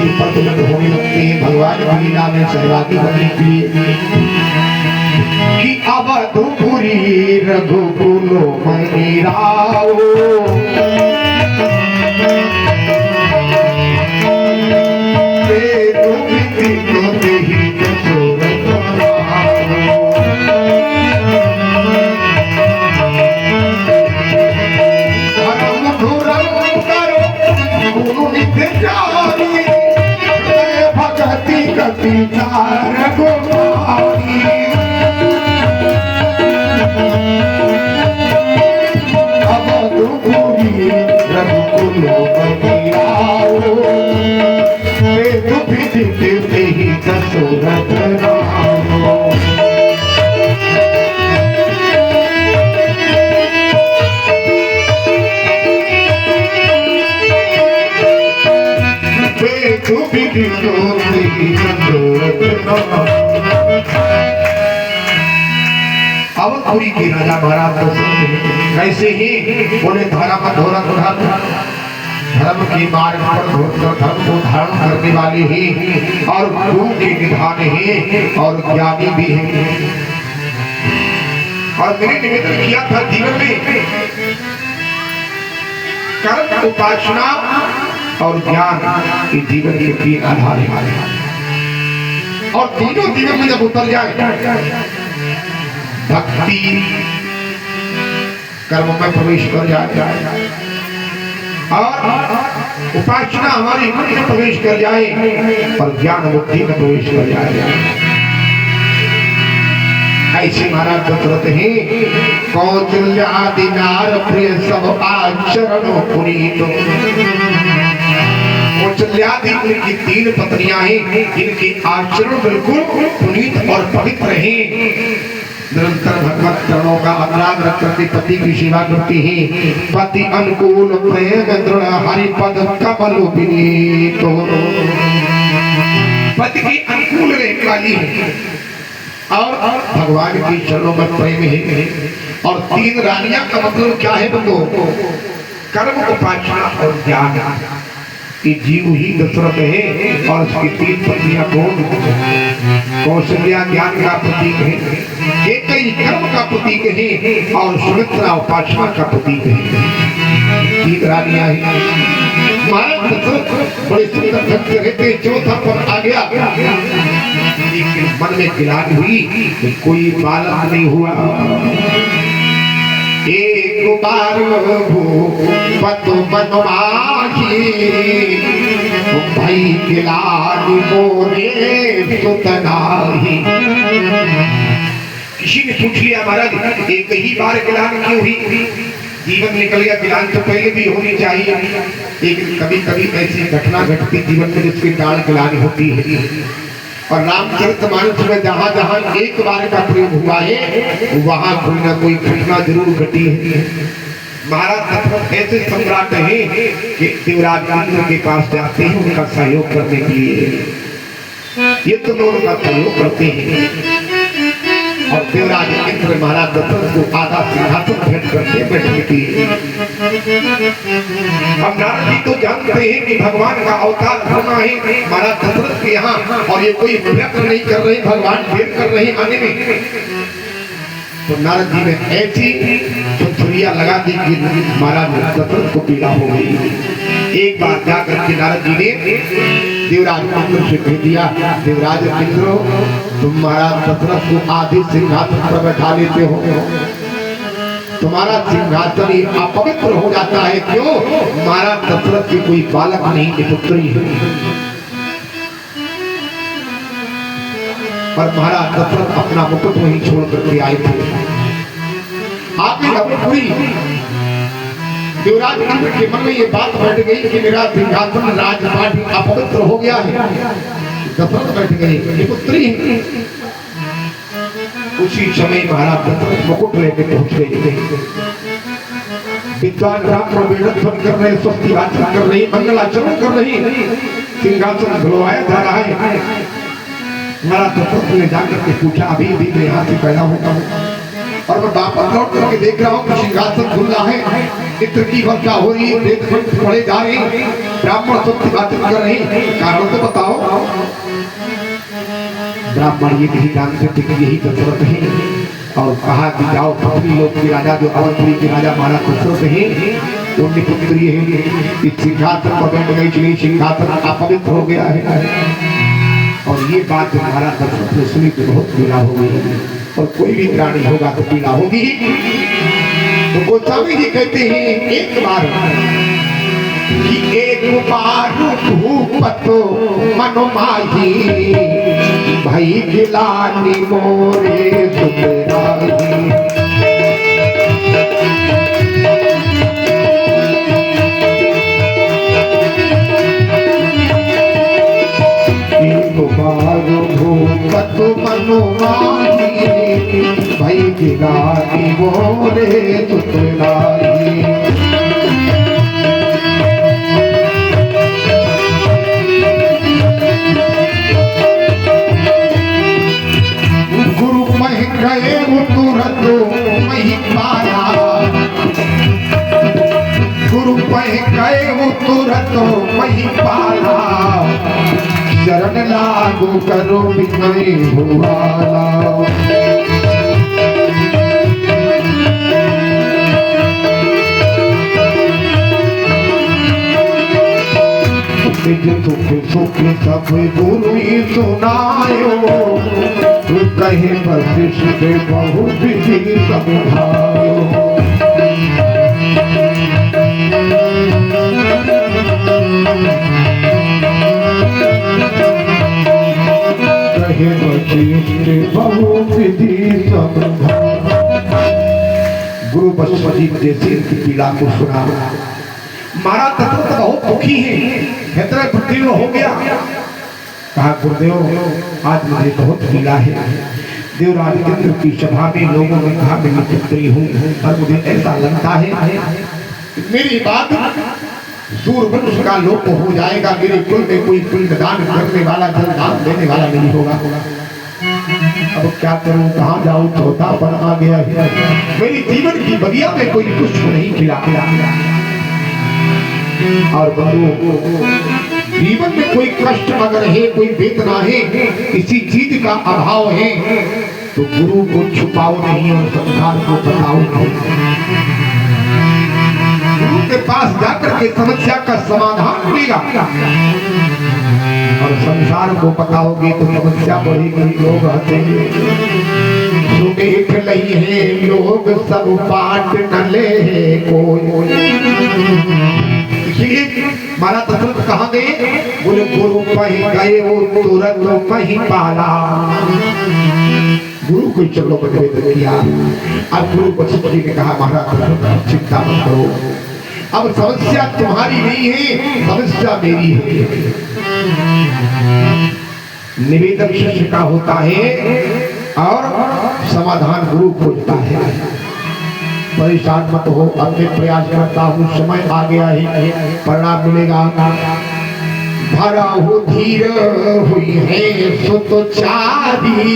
ऊपर बुलंद होने लगते हैं भगवान की लीला में सहभागी बनने के लिए कि अवधपुरी रघुकुलो मनीराओ अवधपुरी के राजा महाराज कैसे ही बोले धर्म के मार्ग पर धर्म को धारण करने वाले ही और गुरु के निधान ही और ज्ञानी भी है। और मैंने निवेदन किया था जीवन में कर्म उपासना और ज्ञान के जीवन के तीन आधार हैं और तीनों जीवन में जब उतर जाए भक्ति कर्म में प्रवेश कर जाए और उपासना हमारी मन में प्रवेश कर जाए और ज्ञान बुद्धि में प्रवेश कर जाए। ऐसे महाराज दशरथ हैं कौशल्यादि नार प्रिय सब आचरण पुनीत। कौशल्यादि उनकी तीन पत्नियां हैं इनके आचरण बिल्कुल पुनीत और पवित्र हैं। निरंतर भगवत चरणों का अपराध करके पति की सेवा करती है। पति अनुकूल प्रेम दृढ़ हरिपद कमल विनीत। पति की अनुकूल रहने वाली है और भगवान के चरणों में प्रेम है। और तीन रानियां का मतलब क्या है बंधु? कर्म उपासना और ज्ञान कि जीव ही दशरथ है और उसकी तीन पत्नियां कौन? कौशल्या ज्ञान का प्रतीक है, केकई कर्म का प्रतीक है और सुमित्रा उपासना का प्रतीक है। तीन रानियां हैं। महाराज दशरथ बड़े सुंदर ढंग से रहते, चौथा पर आ गया लेकिन मन में गिलानी हुई कि कोई बालक नहीं हुआ। एक बार भूपत बनवाही भाई गिलानी मोरे सुतनाही। किसी ने पूछ लिया महाराज एक ही बार गिलान क्यों हुई? जीवन निकल गया, गिलान तो पहले भी होनी चाहिए लेकिन कभी कभी ऐसी घटना घटती जीवन में जिसकी डाल गिलानी होती है। और रामचरितमानस में जहाँ जहाँ एक बार का प्रयोग हुआ है वहाँ कोई ना कोई घटना जरूर घटी है। महाराज दशरथ ऐसे सम्राट हैं कि देवराज इंद्र के पास जाते हैं उनका सहयोग करने के लिए। ये तो लोग उनका सहयोग करते हैं और देवराज इंद्र महाराज दशरथ को आधा सिंहासन भेंट करते बैठने के लिए। अब नारद जी तो जानते हैं कि भगवान का अवतार होना है महाराज दशरथ के यहाँ और ये कोई प्रयत्न नहीं कर रहे, भगवान देर कर रहे आने में। तो नारद जी ने ऐसी छुरिया लगा दी कि महाराज दशरथ को पीड़ा हो गई। एक बार जाकर के नारद जी ने देवराज इंद्र से कह दिया, देवराज इंद्र तुम महाराज दशरथ को आधे सिंहासन पर बैठा लेते हो, तुम्हारा सिंहासन ही अपवित्र हो जाता है। क्यों? महाराज दशरथ की कोई बालक नहीं की पुत्री है। पर महाराज दशरथ अपना मुकुट वहीं छोड़ करके आए थे। आपकी पूरी देवराज इंद्र के मन में ये बात बैठ गई कि मेरा सिंहासन राजपाट अपवित्र हो गया है। दशरथ बैठ गए, ये पुत्री है। उसी समय महाराज दशरथ मुकुट लेके पहुंच गए। विद्वान ब्राह्मण वेदध्वन कर रहे, स्वस्ति वाचन कर रही, मंगलाचरण कर रही, सिंहासन धुलवाया जा रहा है। महाराज दशरथ ने जाकर के पूछा, अभी भी मैं यहाँ से पैदा होता हूँ और मैं वापस लौट करके देख रहा हूँ कि सिंहासन धुल रहा है, चित्र की वर्षा हो रही है, वेद पढ़े जा रहे हैं, ब्राह्मण सब बातचीत कर रही, कारण तो बताओ। ब्राह्मण ये नहीं जानते थे कि यही दशरथ है, और कहा कि जाओ पृथ्वी लोक के राजा जो अवंतपुरी के राजा महाराज दशरथ है, उनकी पुत्री है, इस सिंहासन पर बैठ गई, इसलिए सिंहासन अपवित्र हो गया है। और ये बात महाराज दशरथ ने सुनी तो बहुत पीड़ा हो गई, और कोई भी प्राणी होगा तो पीड़ा होगी। तो गोस्वामी जी कहते हैं एक बार कि एक बार भूपतो मनोमाही भाई गिलानी मोरे सुतराही। एक बार भूपतो मनोमाही भाई गिलानी मोरे सुतराही। गए तुरंत मही पाया, गुरु पह गए तुरंत मही पाला, शरण लागू करो बिगड़े भुआला। सुख सुख सब गुरु ही सुनायो, कहे वशिष्ठ बहु विधि समझायो। कहे वशिष्ठ बहु विधि समझायो। गुरु पशुपति जैसे इनकी पीड़ा को सुना, मारा तत्व तो बहुत दुखी है, हृदय पृथ्वी हो गया। कहा गुरुदेव आज मुझे बहुत पीड़ा है, देवराज इंद्र की सभा में लोगों ने कहा मैं पुत्री हूँ, और मुझे ऐसा लगता है मेरी बात सूर्यवंश का लोप हो जाएगा, मेरे कुल में कोई पिंडदान करने वाला जलदान देने वाला नहीं होगा। अब क्या करूं, कहाँ जाऊं, चौथापन आ गया है, मेरी जीवन की बगिया में कोई पुष्प नहीं खिला। और जीवन में कोई कष्ट अगर है, कोई वेदना है, किसी चीज का अभाव है, तो गुरु को छुपाओ नहीं और संसार को बताओ नहीं। गुरु के पास जाकर के समस्या का समाधान मिलेगा, और संसार को बताओगे तो समस्या बढ़ेगी, लोग हंसेंगे। देख लही है लोग सब पाट न ले कोई। मारा दशरथ कहाँ गए, बोले गुरु पही गए वो तुरंत पही पाला। गुरु को चलो निवेदन किया। अब गुरु पशुपति ने कहा महाराज चिंता मत करो, अब समस्या तुम्हारी नहीं है, समस्या मेरी है। निवेदन शिष्य का होता है और समाधान गुरु खोजता है। परेशान मत हो, अब मैं प्रयास करता हूँ, समय आ गया है, परिणाम मिलेगा। भरा हो धीर हुई है सुत चारी,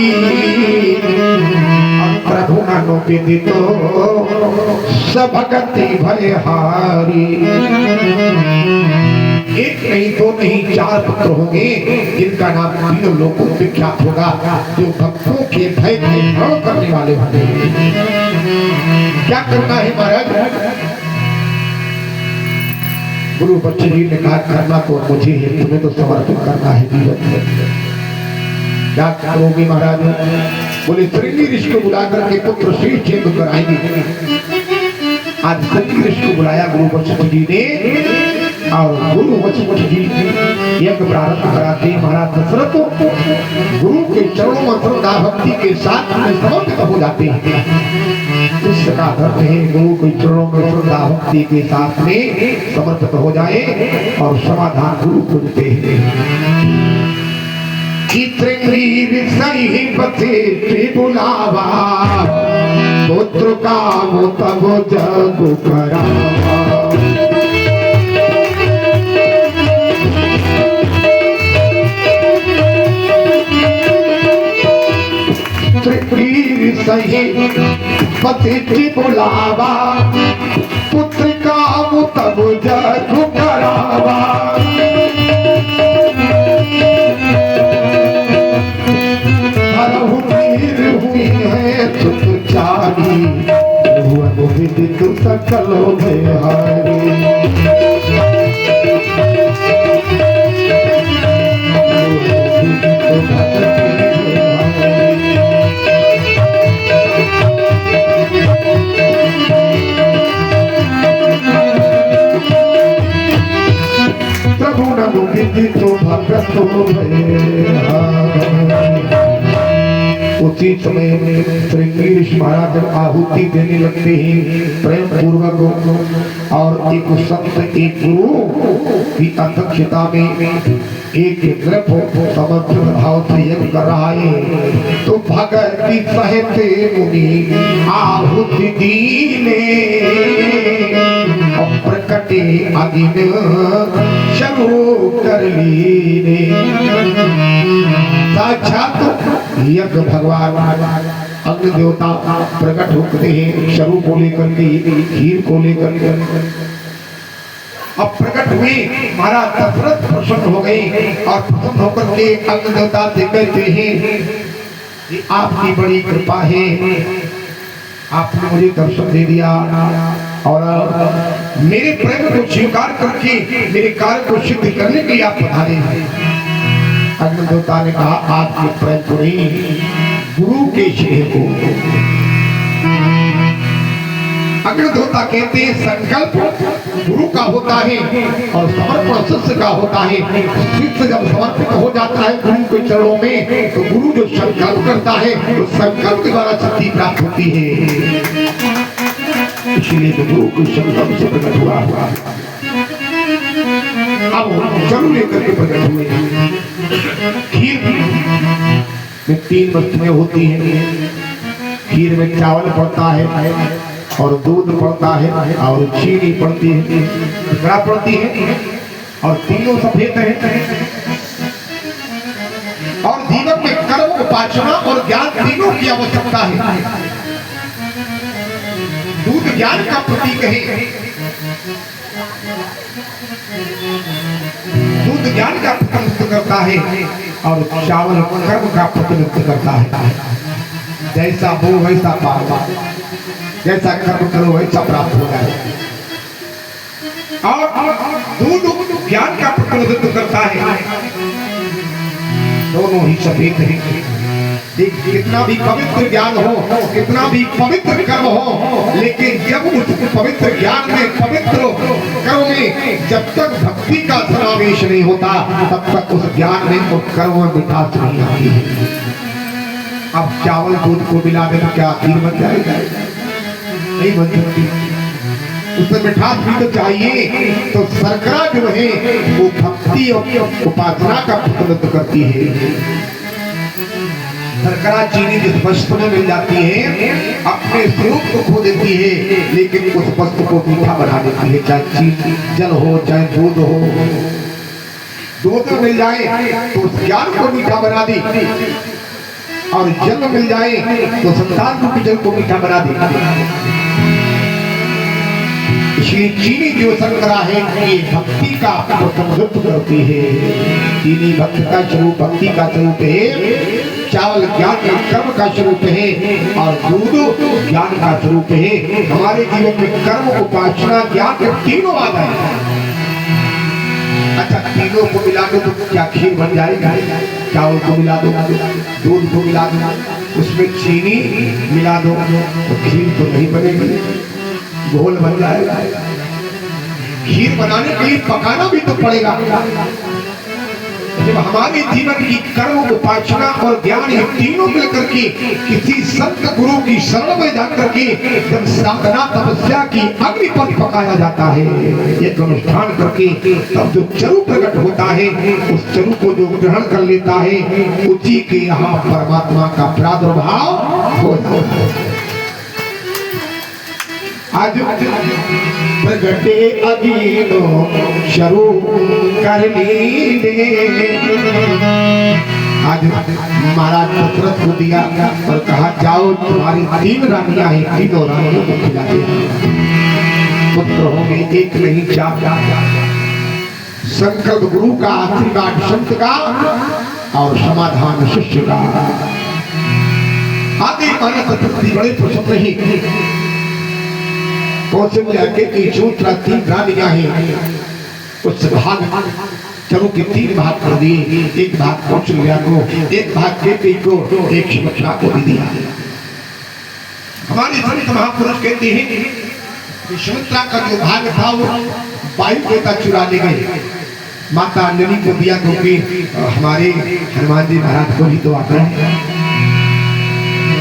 प्रभु अनुपीड़ित सबगति भयहारी। एक नहीं दो नहीं चार पुत्र होंगे, जिनका नाम तीनों लोगों में विख्यात होगा, जो भक्तों के भय के हरण करने वाले होंगे। क्या करना है महाराज? गुरु बच्चे जी ने कहा करना तो मुझे है, तुम्हें तो समर्पित करना है जीवन। क्या करोगे महाराज? बोले श्रृंगी ऋषि को बुला करके पुत्र श्री चेंद कराएंगे। आज श्रृंगी ऋषि को बुलाया गुरु बच्चे जी ने, और गुरु वशिष्ठ जी यज्ञ प्रारंभ कराते महाराज दशरथ गुरु के चरणों में श्रद्धा भक्ति के साथ में समर्पित हो जाते हैं। इसका अर्थ है गुरु के चरणों में श्रद्धा भक्ति के साथ में समर्पित हो जाए और समाधान गुरु खोजते हैं। बुलावा पुत्र का वो तब जग करावा। सही पति बुलावा पुत्र का वो तब जग करावा। भगत हो उसी समय श्रृंगी महाराज जब आहुति देने लगते हैं प्रेम पूर्वक और एक संत एक गुरु की अध्यक्षता में एक द्रप समर्पण भाव से यज्ञ कर रहा है तो भगति सहित मुनि आहुति दीने और प्रकटे अगिन शुरू कर लीने साक्षात यज्ञ भगवान अग्नि देवता प्रकट होते हैं शरू को लेकर के खीर को लेकर के अब प्रकट हुए महाराज दशरथ प्रसन्न हो गए और प्रसन्न होकर के अग्नि देवता से कहते हैं कि आपकी बड़ी कृपा है आपने मुझे दर्शन दे दिया और मेरे प्रेम को स्वीकार करके मेरे कार्य को सिद्ध करने के लिए आप पधारे हैं। अग्नि देवता ने कहा आपके प्रेम को नहीं गुरु के स्नेह को। अग्नि देवता कहते हैं संकल्प गुरु का होता है और समर्पण शिष्य का होता है। शिष्य जब समर्पित हो जाता है गुरु के चरणों में तो गुरु जो संकल्प करता है तो संकल्प के द्वारा सिद्धि प्राप्त होती है। इसलिए तो गुरु के संकल्प से प्रकट हुआ अब चरण लेकर के प्रकट हुए। खीर में 3 वस्तुएं होती हैं। खीर में चावल पड़ता है और दूध पड़ता है और चीनी पड़ती है क्या पड़ती है और तीनों सफेद है और जीवन में कर्म उपासना और ज्ञान तीनों की आवश्यकता है। दूध ज्ञान का प्रतीक है दूध ज्ञान का प्रतिनिधित्व करता है और चावल कर्म का प्रतिनिधित्व करता है। जैसा बो वैसा पाओ जैसा कर्म करो वैसा प्राप्त हो जाए। और दूध ज्ञान का प्रतिनिधित्व करता है दोनों ही सफेद है। कितना भी पवित्र ज्ञान हो कितना भी पवित्र कर्म हो लेकिन जब उस पवित्र ज्ञान में पवित्र कर्म में जब तक भक्ति का समावेश नहीं होता तब तक उस ज्ञान में उस कर्म में मिठास नहीं आती है। अब चावल दूध को मिला दे क्या खीर बन जाएगा नहीं बन सकती। उसमें मिठास भी तो चाहिए तो शर्करा जो है वो भक्ति और उपासना का प्रतिनिधित्व करती है। शर्करा चीनी जिस वस्तु में मिल जाती है अपने स्वरूप को खो देती है लेकिन उस वस्तु को मीठा बना देती है। चाहे चीनी जल हो चाहे दूध हो दूध में मिल जाए तो उस ज्ञान को मीठा बना दी और जल मिल जाए तो संसार रूपी जल को मीठा बना दी। इसलिए चीनी जो शर्करा है ये भक्ति का प्रतिनिधित्व करती है। चीनी भक्ति का स्वरूप भक्ति का स्वरूप है। चावल ज्ञान का कर्म का स्वरूप है और दूध ज्ञान का स्वरूप है। हमारे जीवन में कर्म उपासना ज्ञान के तीनों आ जाए। अच्छा तीनों को मिला दो तो क्या खीर बन जाएगा। चावल को मिला दो दूध को मिला दो उसमें चीनी मिला दो तो खीर तो नहीं बनेगी घोल बन जाएगा। खीर बनाने के लिए पकाना भी तो पड़ेगा। जब हमारे जीवन की कर्म उपासना और ज्ञान ये तीनों मिलकर के किसी संत गुरु की शरण में जाकर के जब साधना तपस्या की अग्नि पर पकाया जाता है ये अनुष्ठान करके तब जो चरु प्रकट होता है उस चरु को जो ग्रहण कर लेता है उसी के यहाँ परमात्मा का प्रादुर्भाव होता है। आज प्रगटे अगीनो शुरू कर लीने। आज महाराज दशरथ को दिया और कहा जाओ तुम्हारी 3 रानियां हैं 3 रानियों को खिला दे। पुत्र होंगे एक नहीं 4। संकल्प गुरु का आशीर्वाद संत का और समाधान शिष्य का। आगे महाराज दशरथ बड़े प्रसन्न नहीं कौशल्या के 3 रानियां हैं उस भाग चरु के 3 भाग कर दिए। एक भाग कौशल्या को एक भाग केकई को एक सुमित्रा को भी दिया। हमारे संत महापुरुष कहते हैं कि सुमित्रा का जो भाग था वो वायु देवता चुरा ले गए। माता अंजलि को दिया, क्योंकि हमारे हनुमान जी महाराज को ही तो आता है।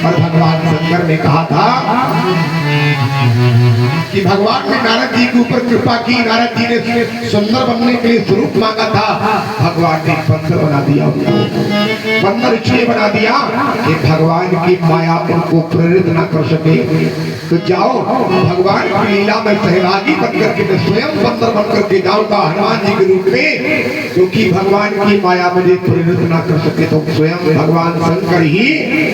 और भगवान शंकर ने कहा था कि भगवान ने नारद जी के ऊपर कृपा की। नारद जी ने सुंदर बनने के लिए स्वरूप मांगा था, भगवान ने बंदर बना दिया उनको। बंदर इसलिए बना दिया कि भगवान की माया उनको प्रेरित न कर सके। तो जाओ भगवान की लीला में सहभागी बनकर के मैं स्वयं बंदर बनकर के जाऊंगा हनुमान जी के रूप में, क्योंकि भगवान की माया मुझे प्रेरित न कर सके। तो स्वयं भगवान शंकर ही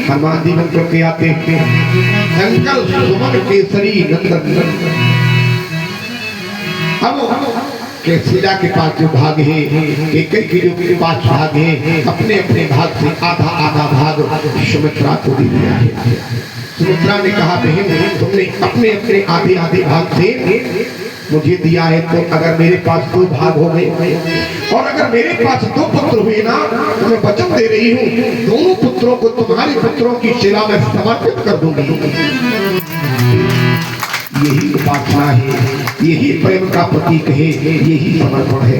हनुमान जी बनकर के आते हैं। शंकर सुमन केसरी नंदन। अब केसरिया के पास जो भाग है, कैकेयी के पास भाग है, अपने अपने भाग से आधा आधा भाग सुमित्रा को दे दिया है। सुमित्रा ने कहा बहन तुमने अपने अपने आधे आधे भाग से मुझे दिया है, तो अगर मेरे पास 2 भाग हो गए और अगर मेरे पास 2 पुत्र हुए ना, तो मैं वचन दे रही हूँ दोनों पुत्रों को तुम्हारे पुत्रों की सेवा में समर्पित कर दूंगी। यही उपासना है, यही प्रेम का प्रतीक है, यही समर्पण है।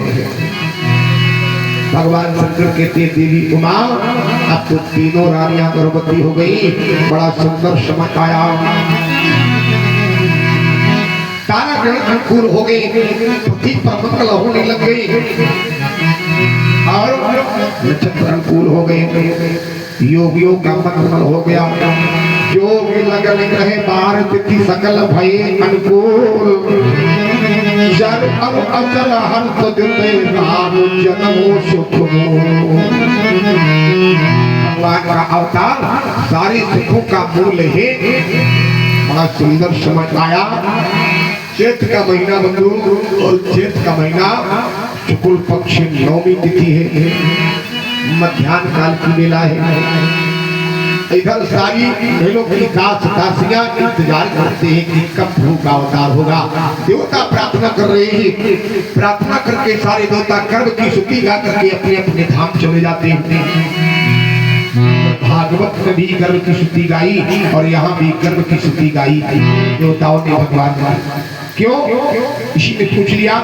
भगवान शंकर कहते देवी उमा अब तो तीनों रानियां गर्भवती हो गई। बड़ा सुंदर समय आया, तारा ग्रहण अनुकूल हो गए, पृथ्वी पर मंगल होने लग गई और नक्षत्र अनुकूल हो गए, योगियों का मंगल हो गया। योग लगन रहे बार तिथि सकल भये अनुकूल, जल और अचल हर्ष दिते राम जन्मो सुख। भगवान का अवतार सारे सुखों का मूल है। बड़ा सुंदर समय आया, चैत का महीना बंधु, और चैत का महीना शुक्ल पक्ष नवमी तिथि है, मध्याह्न काल की बेला है। इधर सारी बहनों की दासियां इंतजार करते हैं कि कब प्रभु का अवतार होगा। देवता प्रार्थना कर रहे हैं, प्रार्थना करके सारे देवता गर्भ की स्तुति गा करके अपने अपने धाम चले जाते हैं। भागवत ने भी गर्भ की स्तुति गाई और यहाँ भी गर्भ की स्तुति गाई देवताओं ने भगवान का। क्यों? इसी ने पूछ लिया,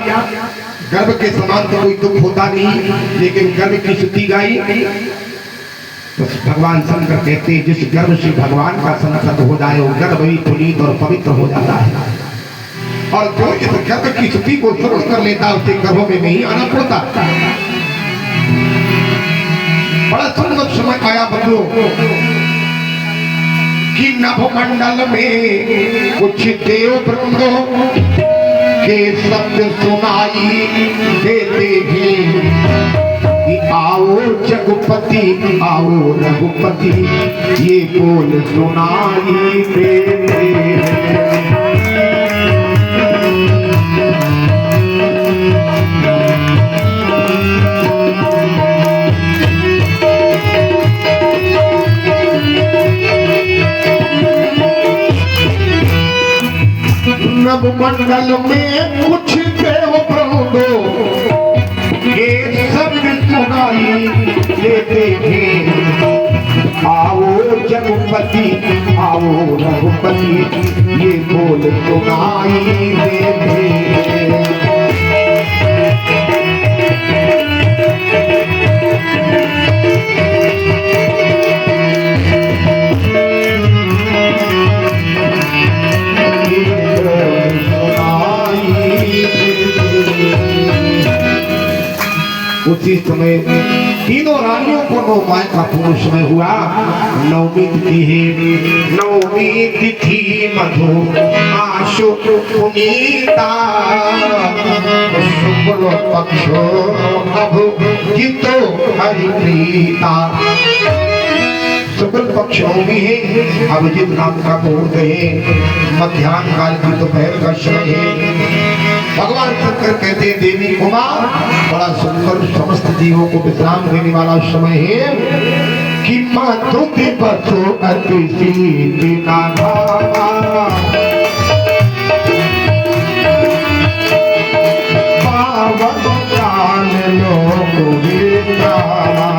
गर्भ के समान तो कोई दुख होता नहीं, लेकिन गर्भ की स्तुति गाई। तो भगवान शंकर कहते हैं जिस गर्भ से भगवान का संसर्ग हो जाए वो गर्भ ही पुनीत और पवित्र हो जाता है, और जो इस गर्भ की स्तुति को श्रवण कर लेता है उसे गर्भ में नहीं आना पड़ता। बड़ा सुंदर समय आया बंधुओं कि नभमंडल में कुछ देव वृंदों के शब्द सुनाई देते हैं, आओ जगपति आओ रघुपति ये बोल सुनाई देते हैं। नभमंडल में कुछ देव वृंदों के शब्द सुनाई देते हैं, आओ जगपति आओ रघुपति ये बोल सुनाई देते हैं। उसी समय तीनों रानियों को नौमाय का पूर्ण समय हुआ। नवमी तिथि है, नवमी तिथि मधु आशु पुनीता, शुक्ल पक्ष अभिजितो हरिप्रीता। शुक्ल पक्ष नवमी है, अभिजित नाम का मुहूर्त है, मध्याह्न काल की दोपहर का समय है। भगवान शंकर कहते हैं देवी उमा बड़ा सुंदर समस्त जीवों को विश्राम देने वाला समय है कि मातु दिवसो अतिथि पावन प्राण लोक विचारा,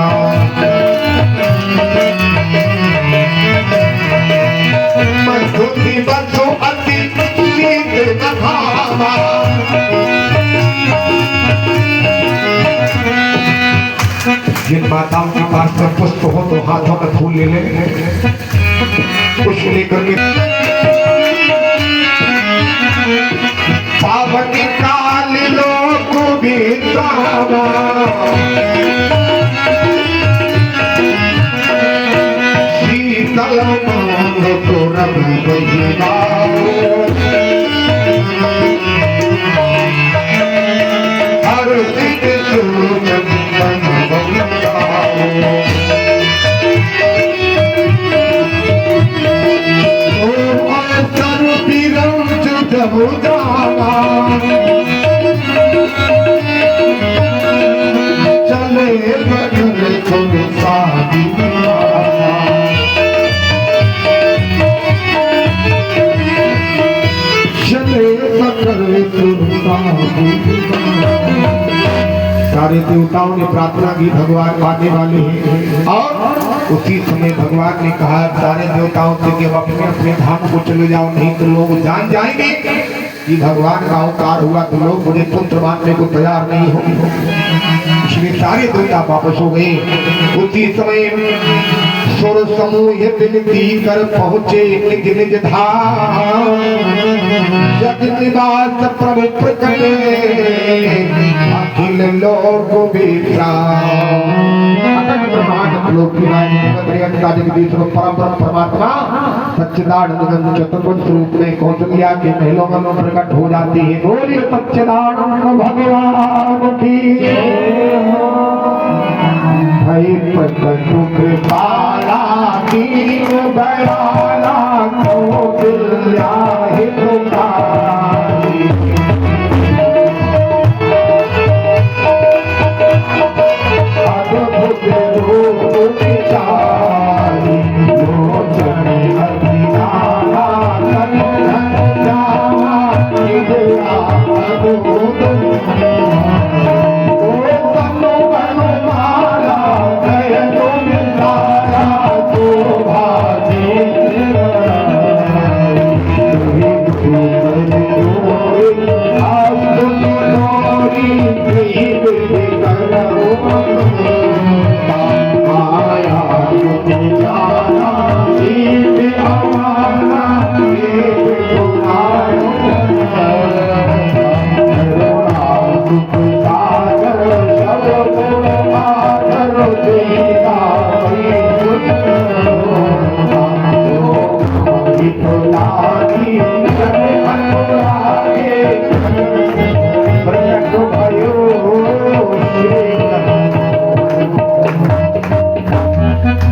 मातु दिवसो अतिथि जिन माताओं के पास में पुष्प हो तो हाथों में फूल ले ले, पुष्प लेकर के पावन काल लोक बीतावा, शीतल मांग तो रब बहिराओ, हर सिद्ध चंदन बंदाओ, ओम अंतर विरंच जब जावा, चले बदल तुम सादी सारे देवताओं ने प्रार्थना की भगवान आने वाले हैं। और उसी समय भगवान ने कहा सारे देवताओं से कि अपने अपने धाम को चले जाओ, नहीं तो लोग जान जाएंगे कि भगवान का अवतार हुआ, तो लोग मुझे पुत्र मानने को तैयार नहीं होंगे। इसलिए सारे देवता वापस हो गए। उसी समय सुर समूह विनती कर पहुंचे निज निज धाम, जग निवास प्रभु प्रकट अखिल लोक विश्राम। परम परमात्मा सच्चिदानंद चतुर्भुज रूप में कौशल्या के महलों में प्रकट हो जाती है। बोलिए सच्चिदानंद भगवान की भई प्रकट कृपाला दीन दयाला कौशल्या हितकारी, अद्भुत रूप विचारी, लोचन अभिनामा कन्हन जामा निदया अद्भुत, ओ तनु बनु माला जय तुम सारा शोभाजी,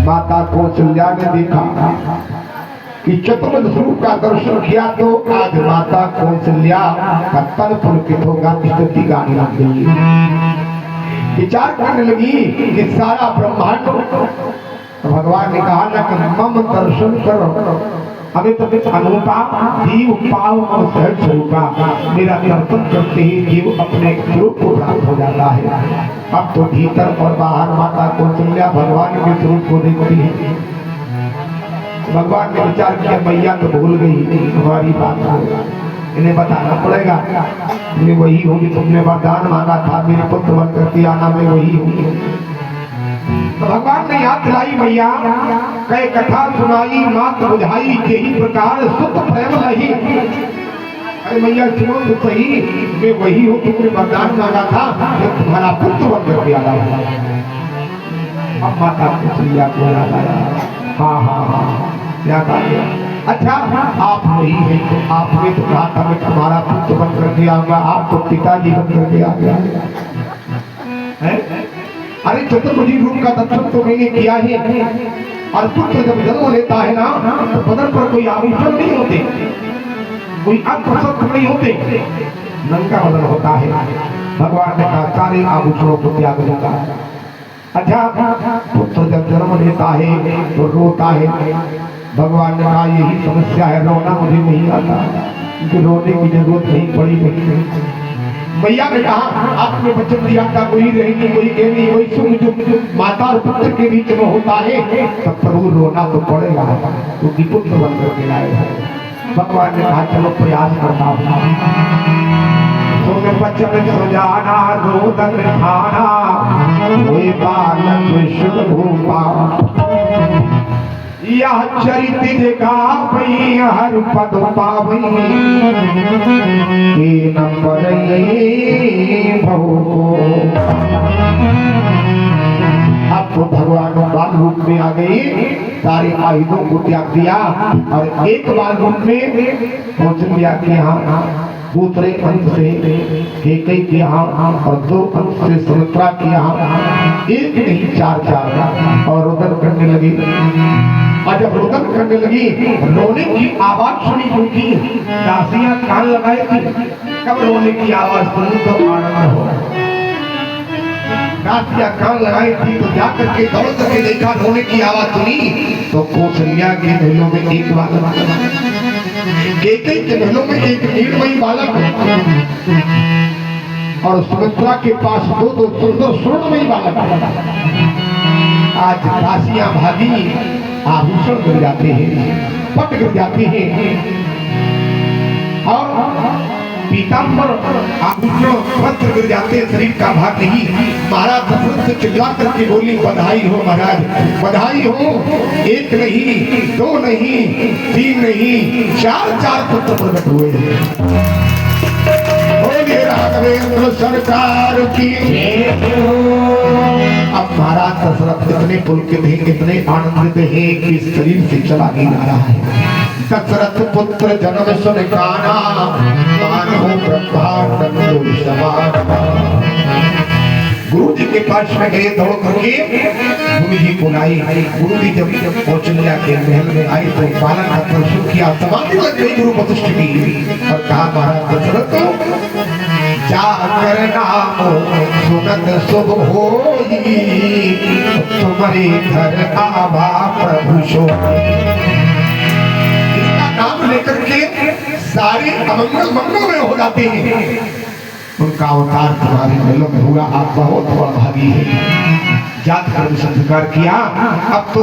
माता कौशल्या ने देखा कि चतुर्भुज स्वरूप का दर्शन किया तो आज माता कौशल्या का तन पुलकित होगा, स्तुति गाने लग गई। विचार करने लगी कि सारा ब्रह्मांड, भगवान ने कहा ना कि मम दर्शन करो, अभी तो अनूपा जीव पाव और सहज स्वरूपा, मेरा दर्शन करते ही जीव अपने स्वरूप को प्राप्त हो जाता है। अब तो भीतर और बाहर माता कौशल्या भगवान के स्वरूप को देखती है। भगवान ने विचार किया मैया तो भूल गई हमारी बात को, इन्हें बताना पड़ेगा। मैं वही हूँ कि तुमने वरदान मांगा था, मेरे पुत्र बन करके आना, मैं वही हूँ। तो भगवान ने याद दिलाई मैया, कई कथा सुनाई मात बुझाई, यही प्रकार सुत प्रेम नहीं। अरे मैया सुनो तो सही, मैं वही हूँ, तुमने वरदान मांगा था, मैं तुम्हारा पुत्र बन करके आया हूँ। अब माता कौशल्या को याद आया, हाँ याद आ गया। अच्छा आप वही हैं, तो आपने तो कहा था मैं तुम्हारा पुत्र बन करके आऊंगा, आप तो पिताजी बन करके आ गया है। अरे चतुर्भुजी रूप का दर्शन तो मैंने किया है, और पुत्र जब जन्म लेता है ना तो बदन पर कोई आभूषण नहीं होते, कोई अंग नहीं होते, नंगा बदन होता है। भगवान ने कहा सारे आभूषणों को त्याग दूंगा। अच्छा पुत्र जब जन्म लेता है तो रोता है। भगवान ने कहा यही समस्या है, रोना मुझे नहीं आता, क्योंकि रोने की जरूरत नहीं पड़ी नहीं। मैया ने कहा आपने वचन दिया था कोई रहेगी कोई कहनी, वही सुन जो माता और पुत्र के बीच में होता है तब प्रभु रोना तो पड़ेगा, क्योंकि पुत्र बन करके लाए हैं। भगवान ने कहा चलो प्रयास करता हूँ। तो मैं बचन सुजाना रोदन ठाना वे बालक शुभा यह चरित का पई हर पद पावई के नंबर अब तो भगवान बाल रूप में आ गई, सारे आयुधों को त्याग दिया और एक बाल रूप में पहुंच गया कि यहाँ दूसरे अंत से केकई के यहाँ और दो अंत से सुमित्रा के यहाँ, एक नहीं चार और रुदन करने लगी। और जब रुदन करने लगी रोने की आवाज सुनी, क्योंकि दासियां कान लगाई थी, कब रोने की आवाज सुनी तो आनंद हो। दासियां कान लगाई थी तो जाकर के दौड़ करके देखा, रोने की आवाज सुनी तो कौशल्या के महलों में एक बालक, केकई के महलों में एक नीलमयी बालक और सुमित्रा के पास दो सुंदर स्वर्णमयी बालक। आज दासियां भागी, आभूषण गिर जाते हैं, पट गिर जाते हैं और पीताम्बर आभूषण वस्त्र गिर जाते हैं, शरीर का भाग नहीं। महाराज दशरथ से चिल्ला करके बोली, बधाई हो महाराज, बधाई हो, एक नहीं, दो नहीं, तीन नहीं, चार पुत्र प्रकट हुए हैं। बोलिए राघवेंद्र सरकार की। अब महाराज दशरथ इतने पुलकित हैं, इतने आनंदित हैं कि शरीर से चला नहीं जा रहा है। दशरथ पुत्र जन्म सुन काना, मानो ब्रह्मांड समान। गुरु जी के पास में गए दौड़ करके, गुरु जी बुलाई। गुरु जी जब कौशल्या के महल में आई तो बालक का दर्शन किया, समाधि लग गई गुरु वशिष्ठ की और कहा, महाराज दशरथ जाकर नाम सुनत शुभ होई, तुम्हारे घर आवा प्रभु सो। इसका नाम लेकर के सारे अमंगल मंगलमय हो जाते हैं। उनका अवतार तुम्हारे महलों में हुआ, आप बहुत भागी है। जात कर्म संस्कार किया, अब तो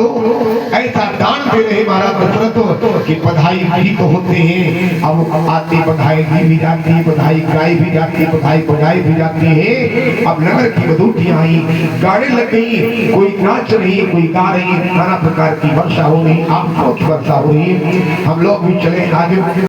ऐसा दान दे रहे महाराज दशरथ कि बधाई भी तो होते हैं। अब आती बधाई भी जाती है, बधाई गाई भी जाती है, बधाई बजाई भी जाती है। अब नगर की बधूटियां आई, गाड़ी लग गई, कोई नाच रही, कोई गा रही, नाना प्रकार की वर्षा हो रही, आंसुओं की वर्षा हो रही। हम लोग भी चले आगे।